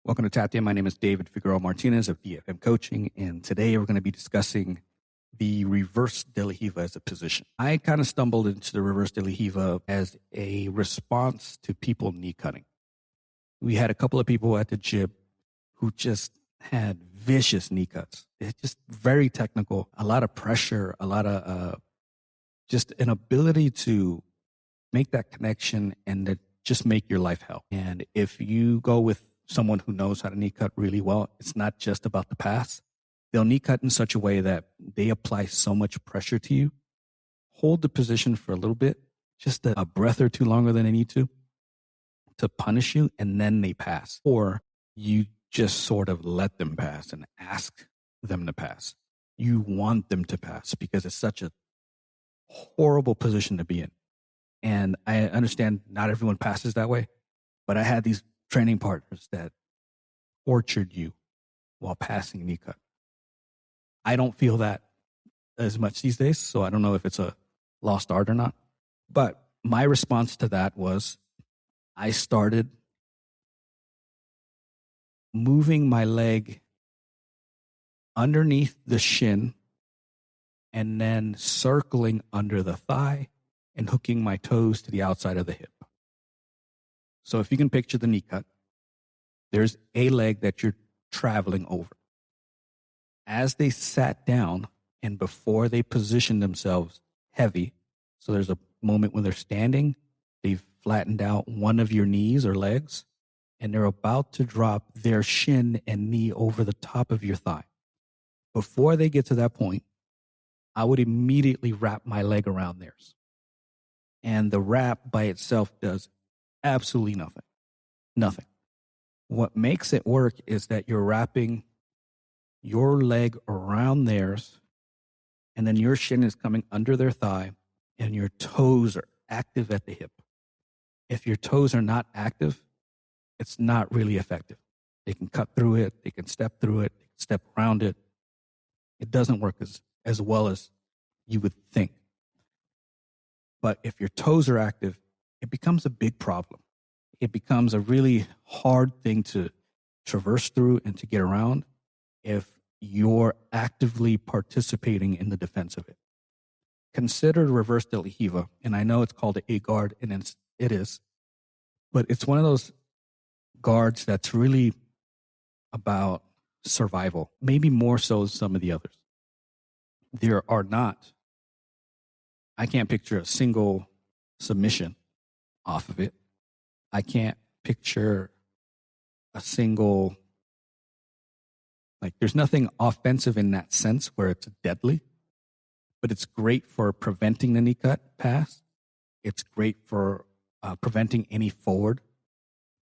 Welcome to Tapped In. My name is David Figueroa-Martinez of DFM Coaching, and today we're going to be discussing the Reverse De La Diva as a position. I kind of stumbled into the Reverse De La Diva as a response to people knee cutting. We had a couple of people at the gym who just had vicious knee cuts. It's just very technical, a lot of pressure, a lot of just an ability to make that connection and to just make your life hell. And if you go with someone who knows how to knee cut really well, it's not just about the pass. They'll knee cut in such a way that they apply so much pressure to you. Hold the position for a little bit, just a breath or two longer than they need to punish you, and then they pass. Or you just sort of let them pass and ask them to pass. You want them to pass because it's such a horrible position to be in. And I understand not everyone passes that way, but I had these training partners that tortured you while passing knee cut. I don't feel that as much these days, so I don't know if it's a lost art or not. But my response to that was I started moving my leg underneath the shin and then circling under the thigh and hooking my toes to the outside of the hip. So if you can picture the knee cut, there's a leg that you're traveling over. As they sat down and before they positioned themselves heavy, so there's a moment when they're standing, they've flattened out one of your knees or legs, and they're about to drop their shin and knee over the top of your thigh. Before they get to that point, I would immediately wrap my leg around theirs. And the wrap by itself does absolutely nothing. Nothing. What makes it work is that you're wrapping your leg around theirs, and then your shin is coming under their thigh, and your toes are active at the hip. If your toes are not active, it's not really effective. They can cut through it, they can step through it, they can step around it. It doesn't work as well as you would think. But if your toes are active, it becomes a big problem. It becomes a really hard thing to traverse through and to get around if you're actively participating in the defense of it. Consider Reverse De La Diva, and I know it's called a guard, and it is, but it's one of those guards that's really about survival, maybe more so than some of the others. There are not, I can't picture a single submission off of it. I can't picture a single, there's nothing offensive in that sense where it's deadly, but it's great for preventing the knee cut pass. It's great for preventing any forward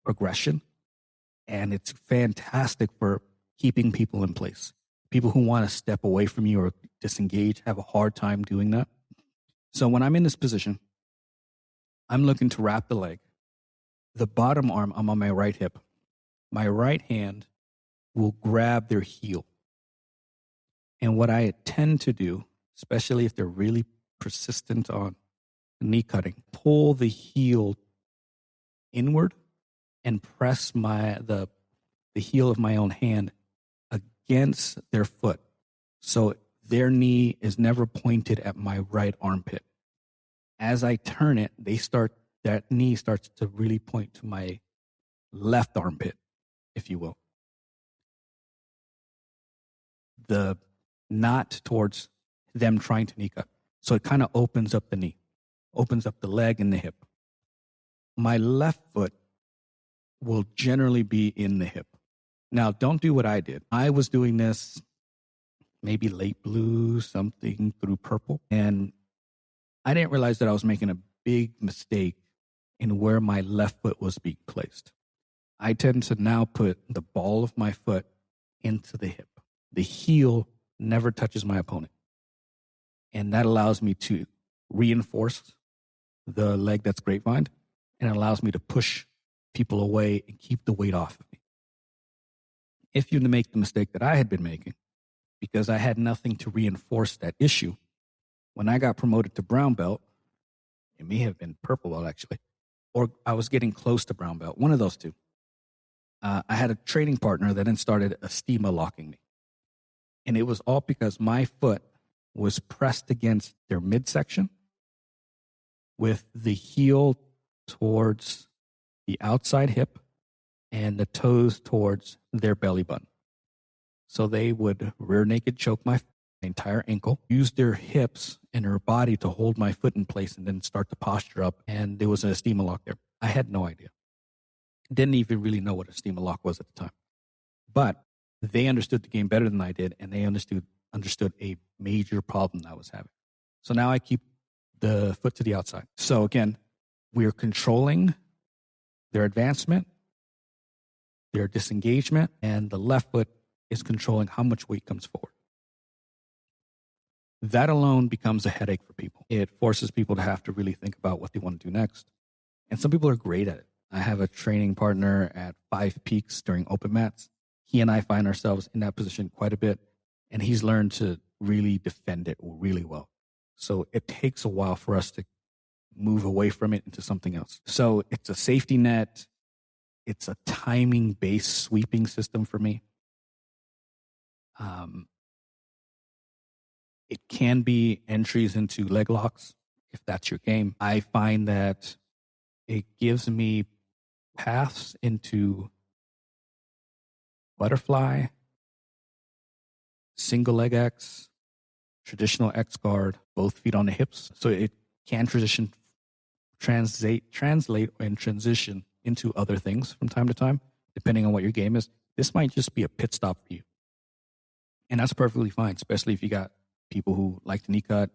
progression. And it's fantastic for keeping people in place. People who want to step away from you or disengage have a hard time doing that. So when I'm in this position, I'm looking to wrap the leg. The bottom arm, I'm on my right hip. My right hand will grab their heel. And what I tend to do, especially if they're really persistent on knee cutting, pull the heel inward and press the heel of my own hand against their foot. So their knee is never pointed at my right armpit. As I turn it, that knee starts to really point to my left armpit, if you will. Not towards them trying to knee cut. So it kind of opens up the knee, opens up the leg and the hip. My left foot will generally be in the hip. Now, don't do what I did. I was doing this maybe late blue, something through purple, and I didn't realize that I was making a big mistake in where my left foot was being placed. I tend to now put the ball of my foot into the hip. The heel never touches my opponent. And that allows me to reinforce the leg that's grapevined, and it allows me to push people away and keep the weight off of me. If you make the mistake that I had been making, because I had nothing to reinforce that issue, when I got promoted to brown belt, it may have been purple belt actually, or I was getting close to brown belt, one of those two. I had a training partner that then started estima locking me. And it was all because my foot was pressed against their midsection with the heel towards the outside hip and the toes towards their belly button. So they would rear naked choke my entire ankle, use their hips and their body to hold my foot in place and then start to posture up. And there was an estima lock there. I had no idea. Didn't even really know what a estima lock was at the time. But they understood the game better than I did, and they understood a major problem that I was having. So now I keep the foot to the outside. So again, we're controlling their advancement, their disengagement, and the left foot is controlling how much weight comes forward. That alone becomes a headache for people. It forces people to have to really think about what they want to do next. And some people are great at it. I have a training partner at Five Peaks during open mats. He and I find ourselves in that position quite a bit, and he's learned to really defend it really well. So it takes a while for us to move away from it into something else. So it's a safety net. It's a timing-based sweeping system for me. It can be entries into leg locks if that's your game. I find that it gives me paths into butterfly, single leg X, traditional X guard, both feet on the hips. So it can translate and transition into other things from time to time, depending on what your game is. This might just be a pit stop for you. And that's perfectly fine, especially if you got people who like to knee cut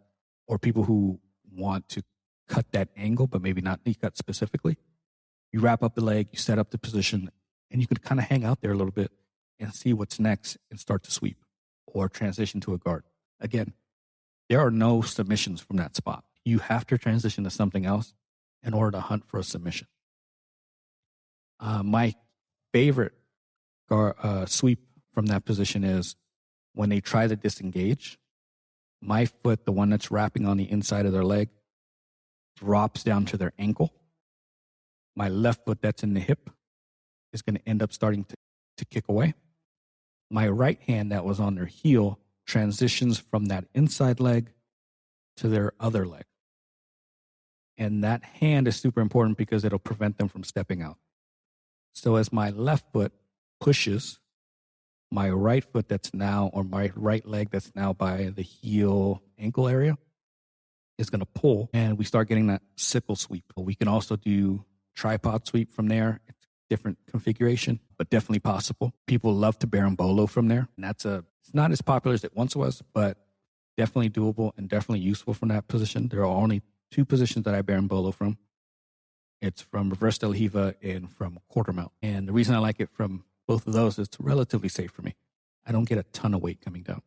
or people who want to cut that angle, but maybe not knee cut specifically. You wrap up the leg, you set up the position, and you can kind of hang out there a little bit and see what's next and start to sweep or transition to a guard. Again, there are no submissions from that spot. You have to transition to something else in order to hunt for a submission. My favorite sweep from that position is when they try to disengage, my foot, the one that's wrapping on the inside of their leg, drops down to their ankle. My left foot that's in the hip is going to end up starting to kick away. My right hand that was on their heel transitions from that inside leg to their other leg. And that hand is super important because it'll prevent them from stepping out. So as my left foot pushes, my right foot that's now, or my right leg that's now by the heel ankle area is going to pull, and we start getting that sickle sweep. We can also do tripod sweep from there. It's a different configuration, but definitely possible. People love to berimbolo from there, and it's not as popular as it once was, but definitely doable and definitely useful from that position. There are only two positions that I berimbolo from. It's from Reverse De La Diva and from quarter mount. And the reason I like it from both of those is it's relatively safe for me. I don't get a ton of weight coming down.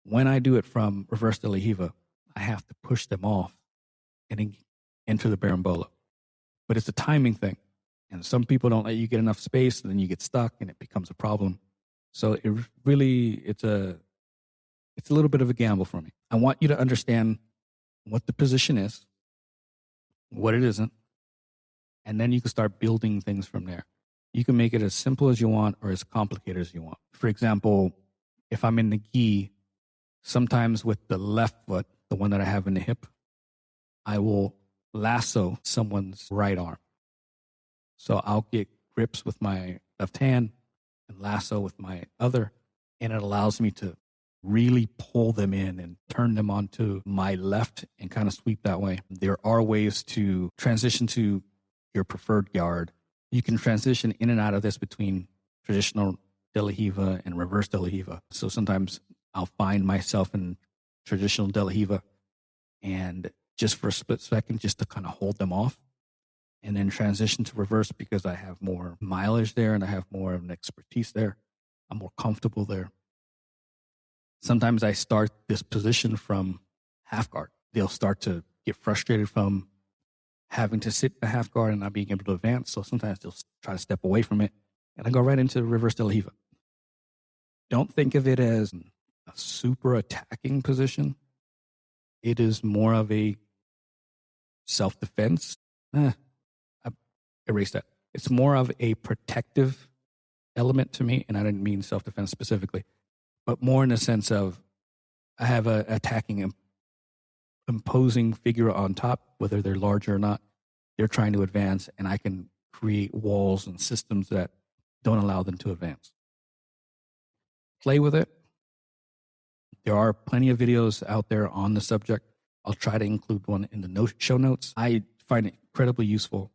When I do it from Reverse De La Diva, I have to push them off and then enter the berimbolo. But it's a timing thing. And some people don't let you get enough space, and then you get stuck and it becomes a problem. So it really, it's a little bit of a gamble for me. I want you to understand what the position is, what it isn't, and then you can start building things from there. You can make it as simple as you want or as complicated as you want. For example, if I'm in the gi, sometimes with the left foot, the one that I have in the hip, I will lasso someone's right arm. So I'll get grips with my left hand and lasso with my other, and it allows me to really pull them in and turn them onto my left and kind of sweep that way. There are ways to transition to your preferred guard. You can transition in and out of this between traditional De La Diva and Reverse De La Diva. So sometimes I'll find myself in traditional De La Diva and just for a split second, just to kind of hold them off, and then transition to reverse because I have more mileage there and I have more of an expertise there. I'm more comfortable there. Sometimes I start this position from half guard. They'll start to get frustrated from having to sit in a half guard and not being able to advance. So sometimes they'll try to step away from it, and I go right into Reverse De La Diva. Don't think of it as a super attacking position. It is more of a self-defense. I erase that. It's more of a protective element to me, and I didn't mean self-defense specifically, but more in the sense of I have a attacking, imposing figure on top, whether they're larger or not. They're trying to advance, and I can create walls and systems that don't allow them to advance. Play with it. There are plenty of videos out there on the subject. I'll try to include one in the show notes. I find it incredibly useful.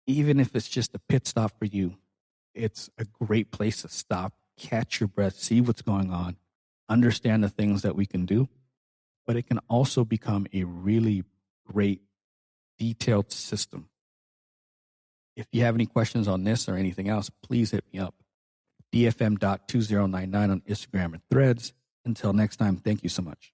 Even if it's just a pit stop for you, it's a great place to stop, catch your breath, see what's going on, understand the things that we can do. But it can also become a really great detailed system. If you have any questions on this or anything else, please hit me up. DFM.2099 on Instagram and Threads. Until next time, thank you so much.